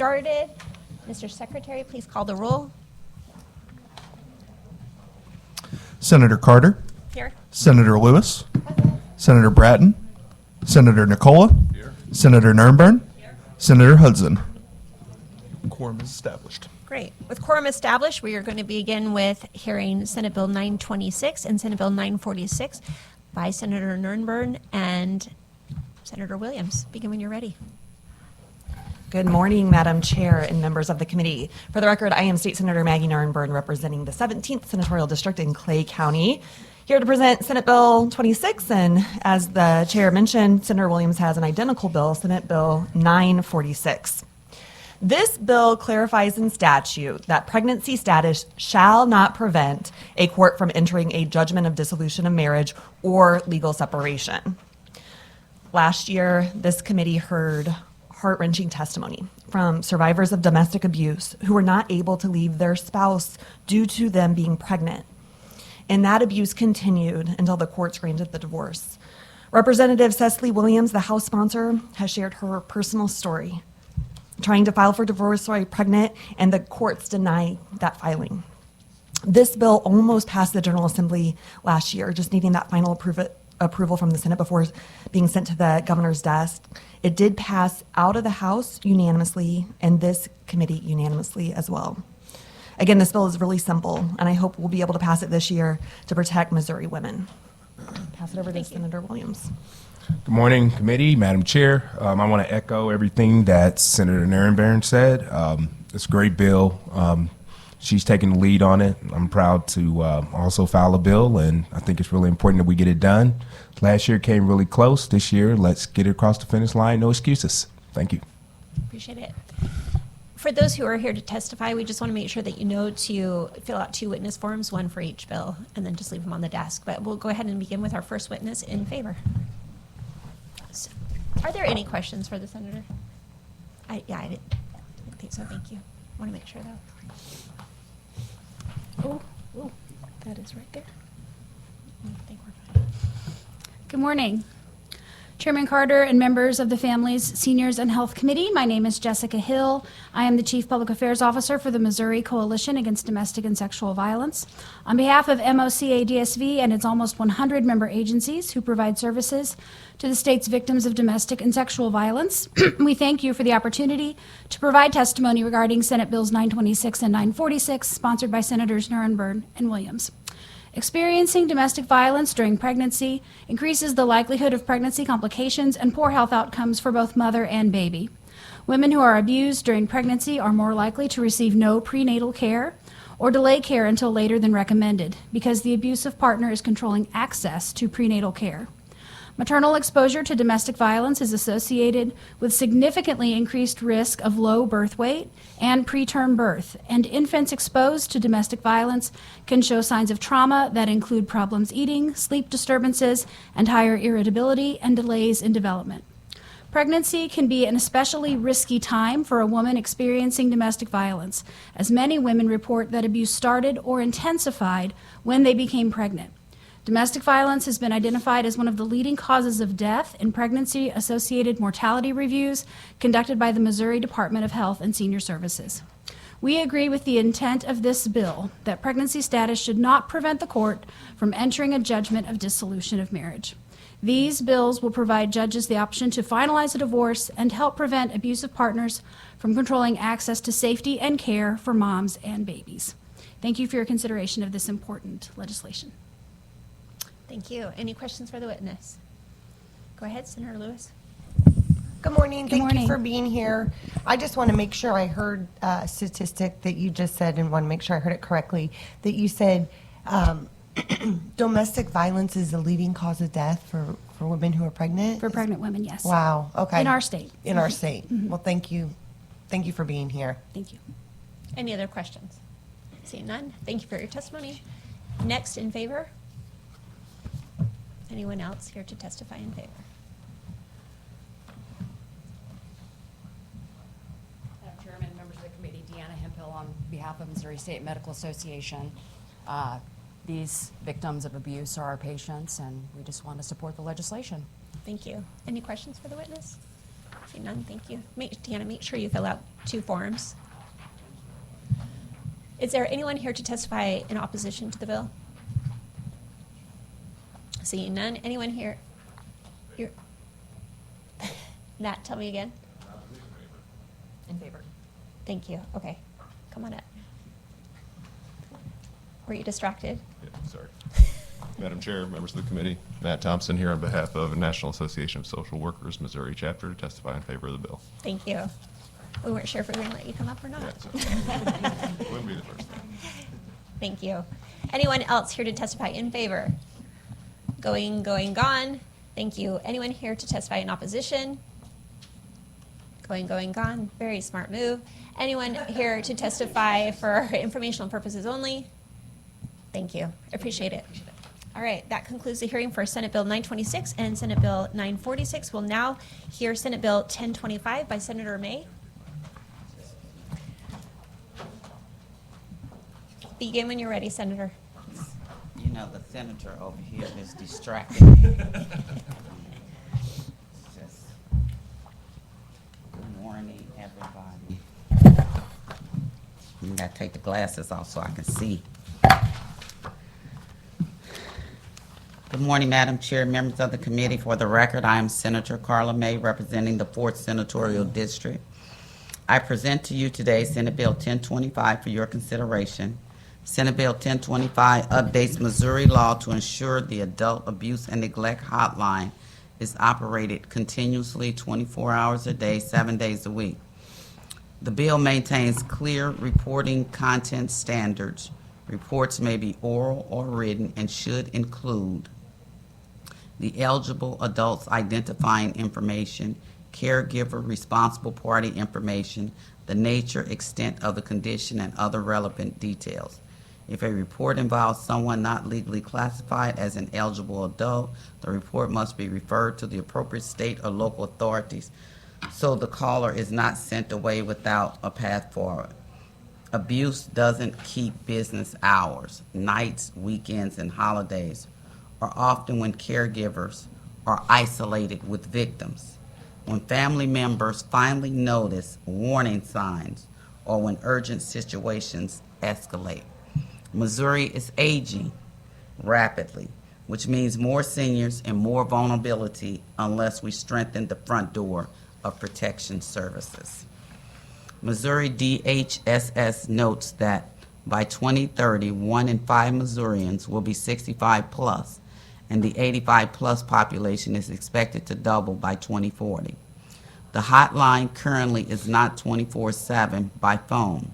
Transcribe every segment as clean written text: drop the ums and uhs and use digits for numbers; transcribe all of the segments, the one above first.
started. Mr. Secretary, please call the roll. Senator Carter, Here. Senator Lewis, Senator Bratton, Senator Nicola, Senator Nurrenbern, Senator Hudson. Quorum is established. Great. With quorum established, we are going to begin with hearing Senate Bill 926 and Senate Bill 946 by Senator Nurrenbern and Senator Williams. Begin when you're ready. Good morning, Madam Chair and members of the committee. For the record, I am State Senator Maggie Nurrenbern, representing the 17th Senatorial District in Clay County, here to present Senate Bill 26, and as the chair mentioned, Senator Williams has an identical bill, Senate Bill 946. This bill clarifies in statute that pregnancy status shall not prevent a court from entering a judgment of dissolution of marriage or legal separation. Last year, this committee heard heart-wrenching testimony from survivors of domestic abuse who were not able to leave their spouse due to them being pregnant. And that abuse continued until the courts granted the divorce. Representative Cecily Williams, the House sponsor, has shared her personal story, trying to file for divorce while pregnant, and the courts denied that filing. This bill almost passed the General Assembly last year, just needing that final approval from the Senate before being sent to the governor's desk. It did pass out of the House unanimously and this committee unanimously as well. Again, this bill is really simple, and I hope we'll be able to pass it this year to protect Missouri women. Pass it over to Senator Williams. Good morning, committee, Madam Chair. I want to echo everything that Senator Nurrenbern said. It's a great bill. She's taking the lead on it. I'm proud to also file a bill, and I think it's really important that we get it done. Last year came really close. This year, let's get it across the finish line. No excuses. Thank you. Appreciate it. For those who are here to testify, we just want to make sure that you know to fill out 2 witness forms, 1 for each bill, and then just leave them on the desk. But we'll go ahead and begin with our first witness in favor. So, are there any questions for the senator? I didn't think so. Thank you. I want to make sure, though. Oh, that is right there. I think we're fine. Good morning. Chairman Carter and members of the Families, Seniors, and Health Committee, my name is Jessica Hill. I am the Chief Public Affairs Officer for the Missouri Coalition Against Domestic and Sexual Violence. On behalf of MOCADSV and its almost 100 member agencies who provide services to the state's victims of domestic and sexual violence, we thank you for the opportunity to provide testimony regarding Senate Bills 926 and 946, sponsored by Senators Nurrenbern and Williams. Experiencing domestic violence during pregnancy increases the likelihood of pregnancy complications and poor health outcomes for both mother and baby. Women who are abused during pregnancy are more likely to receive no prenatal care or delay care until later than recommended because the abusive partner is controlling access to prenatal care. Maternal exposure to domestic violence is associated with significantly increased risk of low birth weight and preterm birth, and infants exposed to domestic violence can show signs of trauma that include problems eating, sleep disturbances, and higher irritability and delays in development. Pregnancy can be an especially risky time for a woman experiencing domestic violence, as many women report that abuse started or intensified when they became pregnant. Domestic violence has been identified as one of the leading causes of death in pregnancy-associated mortality reviews conducted by the Missouri Department of Health and Senior Services. We agree with the intent of this bill that pregnancy status should not prevent the court from entering a judgment of dissolution of marriage. These bills will provide judges the option to finalize a divorce and help prevent abusive partners from controlling access to safety and care for moms and babies. Thank you for your consideration of this important legislation. Thank you. Any questions for the witness? Go ahead, Senator Lewis. Good morning. Thank morning. you for being here. I just want to make sure I heard a statistic that you just said and want to make sure I heard it correctly, that you said domestic violence is the leading cause of death for women who are pregnant? For pregnant women, yes. Wow. Okay. In our state. In our state. Mhm. Well, thank you. Thank you for being here. Thank you. Any other questions? Seeing none, thank you for your testimony. Next, in favor? Anyone else here to testify in favor? Madam Chairman, members of the committee, Deanna Hemphill on behalf of Missouri State Medical Association. These victims of abuse are our patients, and we just want to support the legislation. Thank you. Any questions for the witness? Seeing none, thank you. Deanna, make sure you fill out 2 forms. Is there anyone here to testify in opposition to the bill? Seeing none, anyone here? Nat, tell me again. In favor. Thank you. Okay, come on up. Were you distracted? Yeah, sorry. Madam Chair, members of the committee, Matt Thompson here on behalf of the National Association of Social Workers, Missouri chapter, to testify in favor of the bill. Thank you. We weren't sure if we were going to let you come up or not. Yeah, so- Wouldn't be the first thing. Thank you. Anyone else here to testify in favor? Going, gone. Thank you. Anyone here to testify in opposition? Going, gone. Very smart move. Anyone here to testify for informational purposes only? Thank you. Appreciate it. All right, that concludes the hearing for Senate Bill 926 and Senate Bill 946. We'll now hear Senate Bill 1025 by Senator May. Begin when you're ready, Senator. You know, the senator over here is distracting me. Just, good morning, everybody. You gotta take the glasses off so I can see. Good morning, Madam Chair, members of the committee. For the record, I am Senator Carla May, representing the 4th Senatorial District. I present to you today Senate Bill 1025 for your consideration. Senate Bill 1025 updates Missouri law to ensure the Adult Abuse and Neglect Hotline is operated continuously 24 hours a day, 7 days a week. The bill maintains clear reporting content standards. Reports may be oral or written and should include the eligible adults' identifying information, caregiver responsible party information, the nature, extent of the condition, and other relevant details. If a report involves someone not legally classified as an eligible adult, the report must be referred to the appropriate state or local authorities so the caller is not sent away without a path forward. Abuse doesn't keep business hours. Nights, weekends, and holidays are often when caregivers are isolated with victims. When family members finally notice warning signs or when urgent situations escalate. Missouri is aging rapidly, which means more seniors and more vulnerability unless we strengthen the front door of protection services. Missouri DHSS notes that by 2030, 1 in 5 Missourians will be 65 plus, and the 85 plus population is expected to double by 2040. The hotline currently is not 24/7 by phone.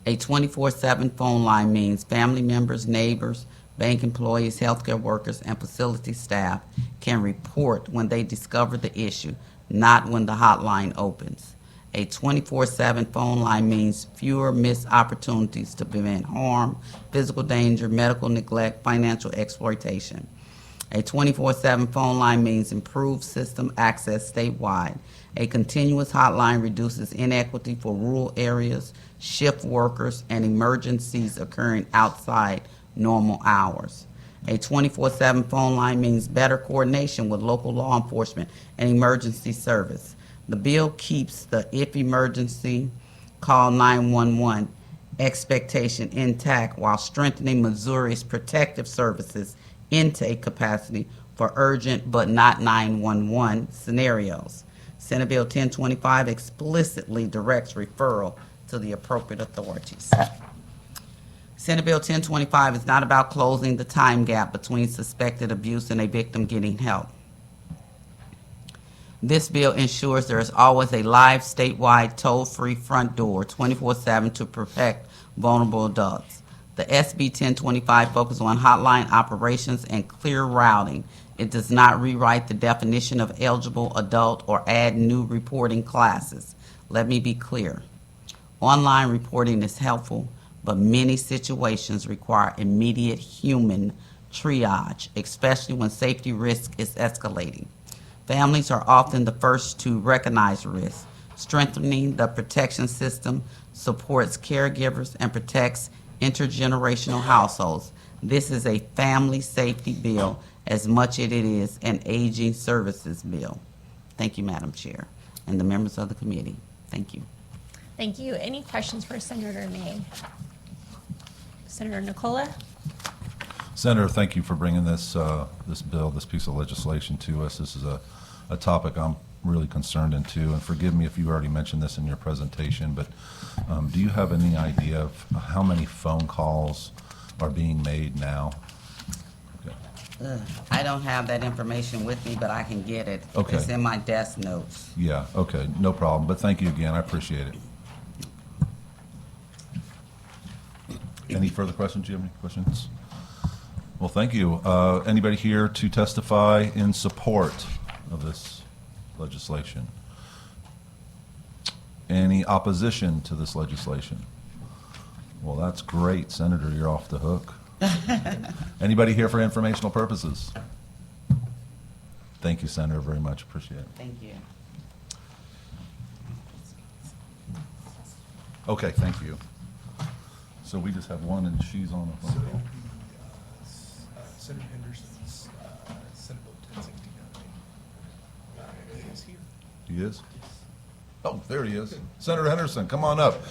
A 24/7 phone line means family members, neighbors, bank employees, healthcare workers, and facility staff can report when they discover the issue, not when the hotline opens. A 24/7 phone line means fewer missed opportunities to prevent harm, physical danger, medical neglect, financial exploitation. A 24/7 phone line means improved system access statewide. A continuous hotline reduces inequity for rural areas, shift workers, and emergencies occurring outside normal hours. A 24/7 phone line means better coordination with local law enforcement and emergency service. The bill keeps the if emergency, call 911 expectation intact while strengthening Missouri's protective services intake capacity for urgent but not 911 scenarios. Senate Bill 1025 explicitly directs referral to the appropriate authorities. Senate Bill 1025 is not about closing the time gap between suspected abuse and a victim getting help. This bill ensures there is always a live statewide toll-free front door 24/7 to protect vulnerable adults. The SB 1025 focuses on hotline operations and clear routing. It does not rewrite the definition of eligible adult or add new reporting classes. Let me be clear. Online reporting is helpful, but many situations require immediate human triage, especially when safety risk is escalating. Families are often the first to recognize risk. Strengthening the protection system supports caregivers and protects intergenerational households. This is a family safety bill as much as it is an aging services bill. Thank you, Madam Chair, and the members of the committee. Thank you. Thank you. Any questions for Senator May? Senator Nicola? Senator, thank you for bringing this this piece of legislation to us. This is a topic I'm really concerned into, and forgive me if you already mentioned this in your presentation, but do you have any idea of how many phone calls are being made now? Okay. I don't have that information with me, but I can get it. Okay. It's in my desk notes. Yeah, okay, no problem, but thank you again, I appreciate it. Any further questions? Do you have any questions? Well, thank you. Anybody here to testify in support of this legislation? Any opposition to this legislation? Well, that's great, Senator, you're off the hook. Anybody here for informational purposes? Thank you, Senator, very much, appreciate it. Thank you. Okay, thank you. So we just have one, and she's on the phone call. Senator Henderson's Senate Bill 1069. He is here. He is? Oh, there he is. Senator Henderson, come on up.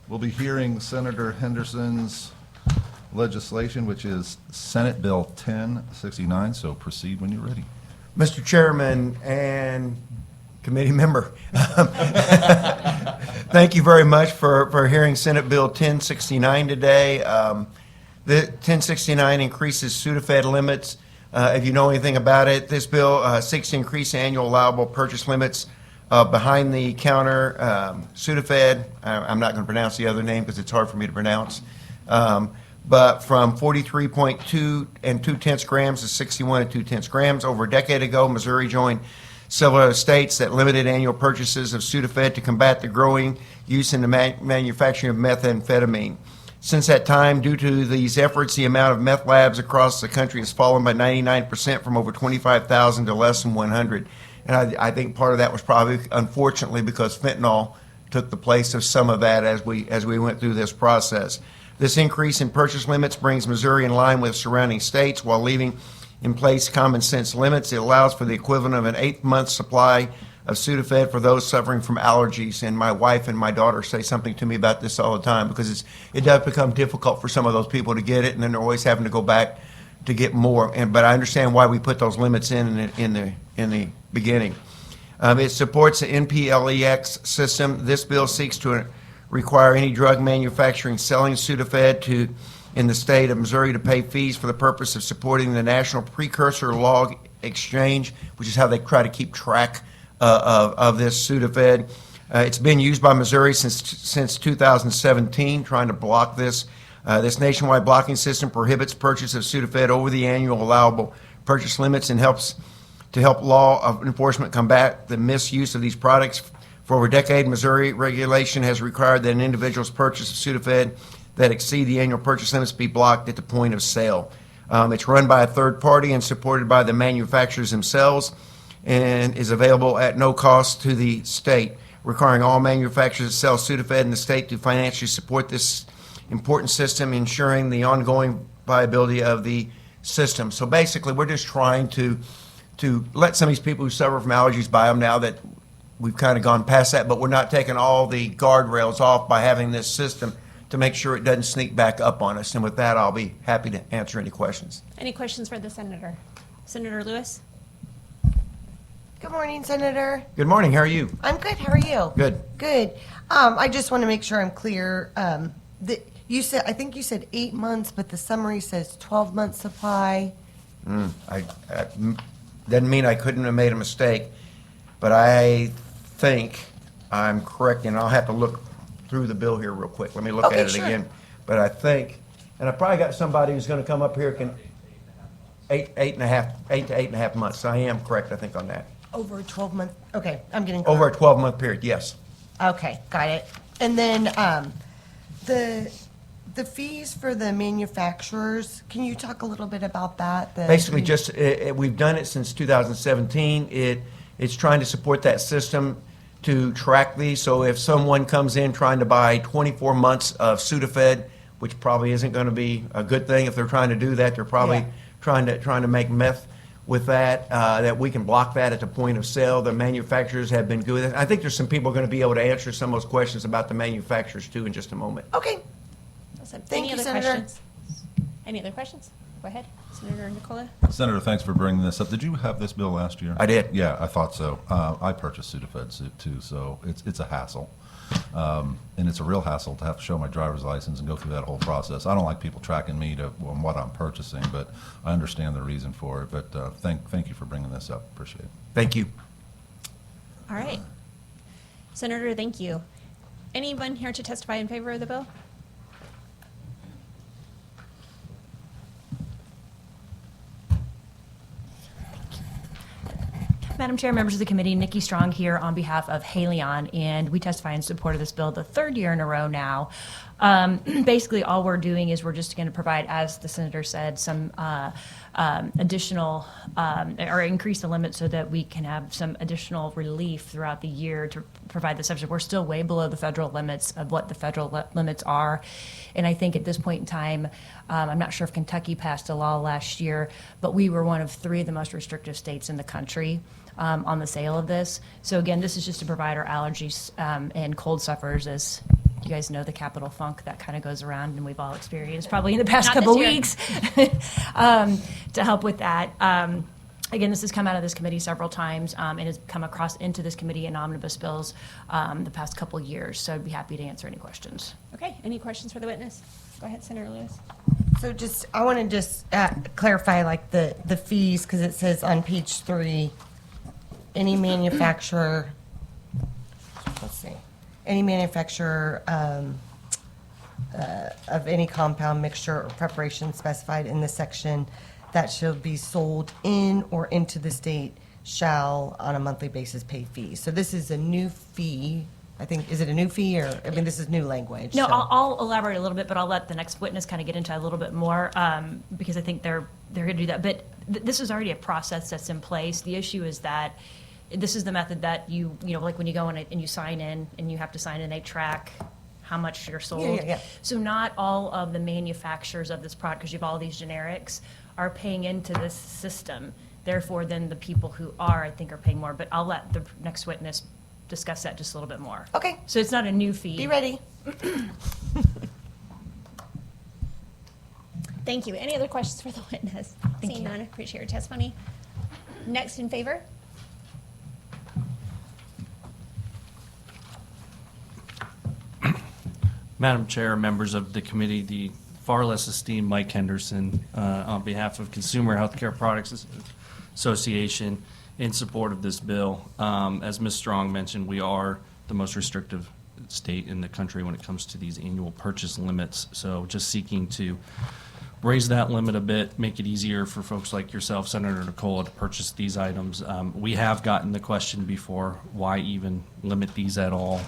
We'll be hearing Senator Henderson's legislation, which is Senate Bill 1069, so proceed when you're ready. Mr. Chairman and committee member, thank you very much for hearing Senate Bill 1069 today. The 1069 increases Sudafed limits. If you know anything about it, this bill seeks to increase annual allowable purchase limits behind the counter Sudafed. I'm not going to pronounce the other name because it's hard for me to pronounce. But from 43.2 and 2/10 grams to 61 and 2/10 grams. Over a decade ago, Missouri joined several other states that limited annual purchases of Sudafed to combat the growing use in the manufacturing of methamphetamine. Since that time, due to these efforts, the amount of meth labs across the country has fallen by 99% from over 25,000 to less than 100. And I think part of that was probably, unfortunately, because fentanyl took the place of some of that as we went through this process. This increase in purchase limits brings Missouri in line with surrounding states while leaving in place common sense limits. It allows for the equivalent of an 8-month supply of Sudafed for those suffering from allergies. And my wife and my daughter say something to me about this all the time because it does become difficult for some of those people to get it, and then they're always having to go back to get more. But I understand why we put those limits in the beginning. It supports the NPLEX system. This bill seeks to require any drug manufacturing selling Sudafed in the state of Missouri to pay fees for the purpose of supporting the National Precursor Log Exchange, which is how they try to keep track of this Sudafed. It's been used by Missouri since 2017, trying to block this. This nationwide blocking system prohibits purchase of Sudafed over the annual allowable purchase limits and helps to help law enforcement combat the misuse of these products. For over a decade, Missouri regulation has required that an individual's purchase of Sudafed that exceed the annual purchase limits be blocked at the point of sale. It's run by a third party and supported by the manufacturers themselves and is available at no cost to the state, requiring all manufacturers that sell Sudafed in the state to financially support this important system, ensuring the ongoing viability of the system. So basically, we're just trying to let some of these people who suffer from allergies buy them now that we've kind of gone past that, but we're not taking all the guardrails off by having this system to make sure it doesn't sneak back up on us. And with that, I'll be happy to answer any questions. Any questions for the senator? Senator Lewis? Good morning, Senator. Good morning. How are you? I'm good. How are you? Good. Good. I just want to make sure I'm clear. I think you said 8 months, but the summary says 12-month supply. Doesn't mean I couldn't have made a mistake, but I think I'm correct, and I'll have to look through the bill here real quick. Let me look Okay, at it sure. again. But I think, and I probably got somebody who's going to come up here eight to 8.5 months. So I am correct, I think, on that. Over a 12-month. Okay, I'm getting Over a 12-month period, yes. Okay, got it. And then the fees for the manufacturers, can you talk a little bit about that? Basically, just we've done it since 2017. It's trying to support that system to track these. So if someone comes in trying to buy 24 months of Sudafed, which probably isn't going to be a good thing if they're trying to do that, they're probably trying to make meth with that, that we can block that at the point of sale. The manufacturers have been good. I think there's some people going to be able to answer some of those questions about the manufacturers too in just a moment. Okay. Awesome. Thank Any you, other Senator. questions? Any other questions? Go ahead, Senator Nicola. Senator, thanks for bringing this up. Did you have this bill last year? I did. Yeah, I thought so. I purchased Sudafed too, so it's a hassle. And it's a real hassle to have to show my driver's license and go through that whole process. I don't like people tracking me on what I'm purchasing, but I understand the reason for it. But thank you for bringing this up. Appreciate it. Thank you. All right. Senator, thank you. Anyone here to testify in favor of the bill? Madam Chair, members of the committee, Nikki Strong here on behalf of Haleon, and we testify in support of this bill the third year in a row now. Basically, all we're doing is we're just going to provide, as the senator said, some additional or increase the limit so that we can have some additional relief throughout the year to provide the subsidy. We're still way below the federal limits of what the federal limits are. And I think at this point in time, I'm not sure if Kentucky passed a law last year, but we were one of 3 of the most restrictive states in the country on the sale of this. So again, this is just to provide our allergies and cold sufferers, as you guys know, the capital funk that kind of goes around and we've all experienced probably in the past Not couple this year. weeks to help with that. Again, this has come out of this committee several times and has come across into this committee in omnibus bills the past couple years. So I'd be happy to answer any questions. Okay, any questions for the witness? Go ahead, Senator Lewis. So I want to just clarify like the fees, because it says on page 3, any manufacturer, let's see, any manufacturer of any compound, mixture, or preparation specified in this section that shall be sold in or into the state shall, on a monthly basis, pay fees. So this is a new fee. I think, is it a new fee or, I mean, this is new language. No, so. I'll elaborate a little bit, but I'll let the next witness kind of get into it a little bit more because I think they're going to do that. But this is already a process that's in place. The issue is that this is the method that you know, like when you go in and you sign in and you have to sign in, they track how much you're sold. Yeah. So not all of the manufacturers of this product, because you have all these generics, are paying into this system. Therefore, then the people who are, I think, are paying more. But I'll let the next witness discuss that just a little bit more. Okay. So it's not a new fee. Be ready. Thank you. Any other questions for the witness? Seeing none, appreciate your testimony. Next in favor? Madam Chair, members of the committee, the far less esteemed Mike Henderson, on behalf of Consumer Healthcare Products Association, in support of this bill. As Ms. Strong mentioned, we are the most restrictive state in the country when it comes to these annual purchase limits. So just seeking to raise that limit a bit, make it easier for folks like yourself, Senator Nicola, to purchase these items. We have gotten the question before, why even limit these at all?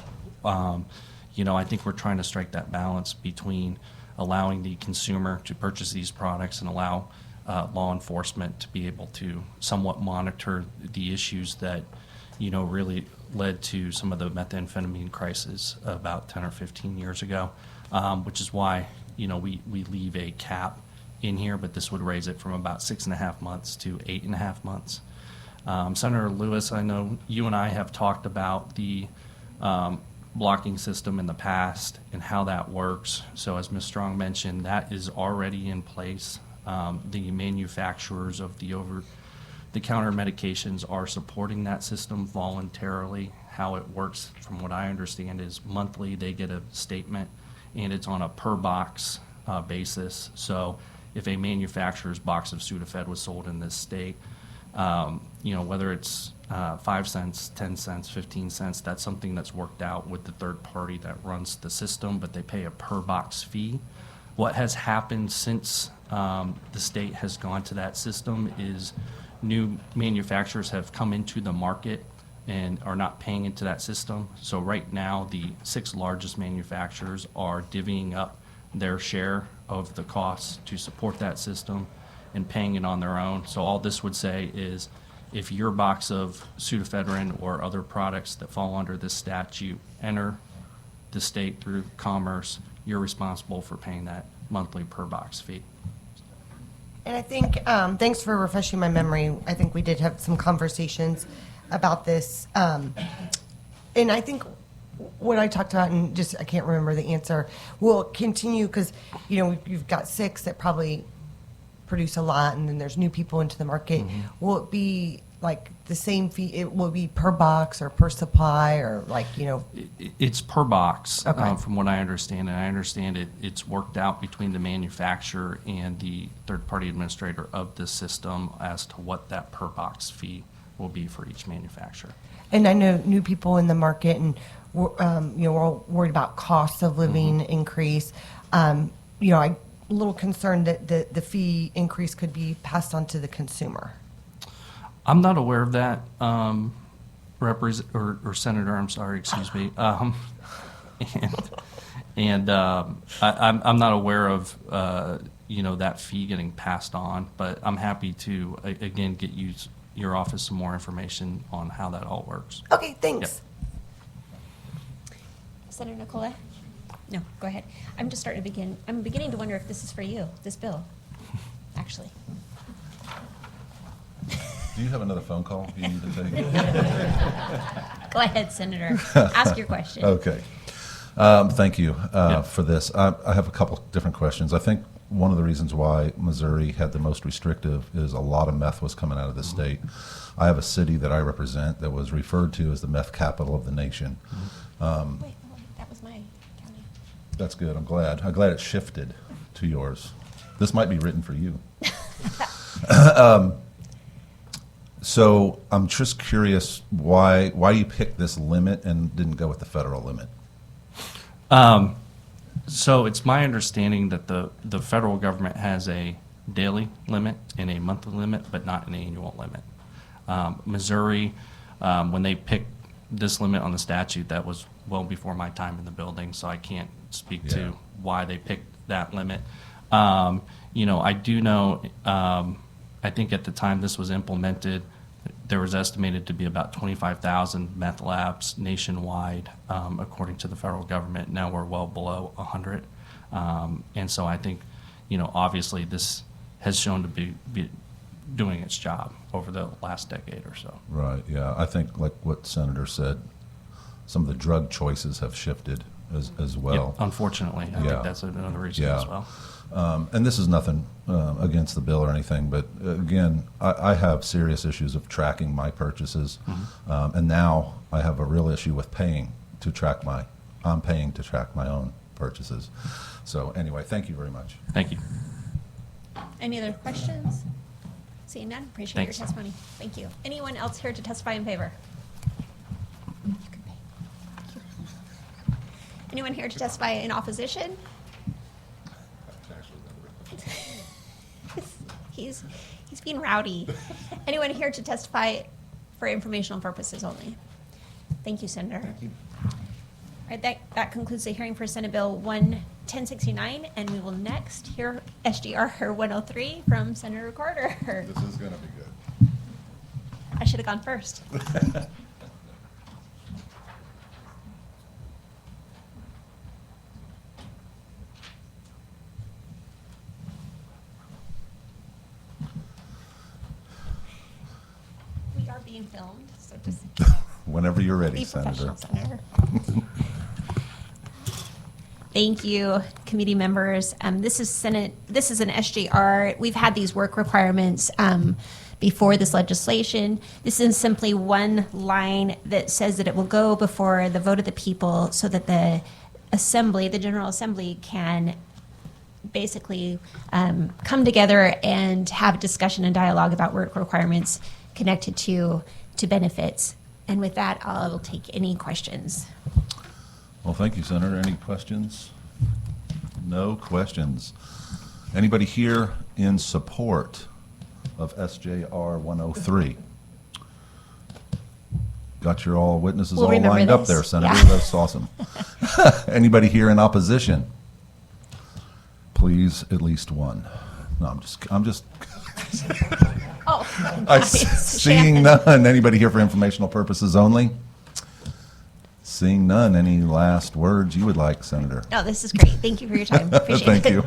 You know, I think we're trying to strike that balance between allowing the consumer to purchase these products and allow law enforcement to be able to somewhat monitor the issues that, you know, really led to some of the methamphetamine crisis about 10 or 15 years ago, which is why, you know, we leave a cap in here, but this would raise it from about 6.5 months to 8.5 months. Senator Lewis, I know you and I have talked about the blocking system in the past and how that works. So as Ms. Strong mentioned, that is already in place. The manufacturers of the over-the-counter medications are supporting that system voluntarily. How it works, from what I understand, is monthly they get a statement, and it's on a per box basis. So if a manufacturer's box of Sudafed was sold in this state, you know, whether it's 5 cents, 10 cents, 15 cents, that's something that's worked out with the third party that runs the system, but they pay a per box fee. What has happened since the state has gone to that system is new manufacturers have come into the market and are not paying into that system. So right now, the 6 largest manufacturers are divvying up their share of the costs to support that system and paying it on their own. So all this would say is, if your box of Sudafedrin or other products that fall under this statute enter the state through commerce, you're responsible for paying that monthly per box fee. And I think, thanks for refreshing my memory. I think we did have some conversations about this. And I think what I talked about, and just, I can't remember the answer, will continue because, you've got 6 that probably produce a lot, and then there's new people into the market. Will it be like the same fee? It will be per box or per supply, or It's per box, Okay. from what I understand, and I understand it's worked out between the manufacturer and the third-party administrator of the system as to what that per box fee will be for each manufacturer. And I know new people in the market, and we're all worried about cost of living increase. I'm a little concerned that the fee increase could be passed on to the consumer. I'm not aware of that, Senator, I'm sorry, excuse me. I'm not aware of, that fee getting passed on, but I'm happy to, again, get your office some more information on how that all works. Okay, thanks. Senator Nicola? No, go ahead. I'm beginning to wonder if this is for you, this bill, actually. Do you have another phone call you need to take? Go ahead, Senator. Ask your question. Okay. Thank you for this. I have a couple different questions. I think one of the reasons why Missouri had the most restrictive is a lot of meth was coming out of the state. I have a city that I represent that was referred to as the meth capital of the nation. Wait, that was my county. That's good. I'm glad. it shifted to yours. This might be written for you. So I'm just curious why you picked this limit and didn't go with the federal limit. So it's my understanding that the federal government has a daily limit and a monthly limit, but not an annual limit. Missouri, when they picked this limit on the statute, that was well before my time in the building, so I can't speak to why they picked that limit. I do know, I think at the time this was implemented, there was estimated to be about 25,000 meth labs nationwide, according to the federal government. Now we're well below 100. And so I think, obviously this has shown to be doing its job over the last decade or so. Right, yeah. I think like what Senator said, some of the drug choices have shifted as well. Yep, unfortunately, I think that's another reason as well. And this is nothing against the bill or anything, but again, I have serious issues of tracking my purchases, and now I have a real issue with paying to track my own purchases. So anyway, thank you very much. Thank you. Any other questions? Seeing none, appreciate Thanks. your testimony. Thank you. Anyone else here to testify in favor? You can pay. Thank you. Anyone here to testify in opposition? He's being rowdy. Anyone here to testify for informational purposes only? Thank you, Senator. Thank you. All right, that concludes the hearing for Senate Bill 1069, and we will next hear SJR 103 from Senator Carter. This is going to be good. I should have gone first. We are being filmed, so just Whenever you're ready, be Senator. professional, Senator. Thank you, committee members. This is an SJR. We've had these work requirements before this legislation. This is simply one line that says that it will go before the vote of the people so that the General Assembly can basically come together and have discussion and dialogue about work requirements connected to benefits. And with that, I'll take any questions. Well, thank you, Senator. Any questions? No questions. Anybody here in support of SJR 103? Got your all witnesses We'll all remember lined up this. there, Senator. Yeah. That's awesome. Anybody here in opposition? Please, at least one. No, I'm just Oh, I nice. seeing Shannon. none. Anybody here for informational purposes only? Seeing none. Any last words you would like, Senator? No, this is great. Thank you for your time. Appreciate Thank it. you.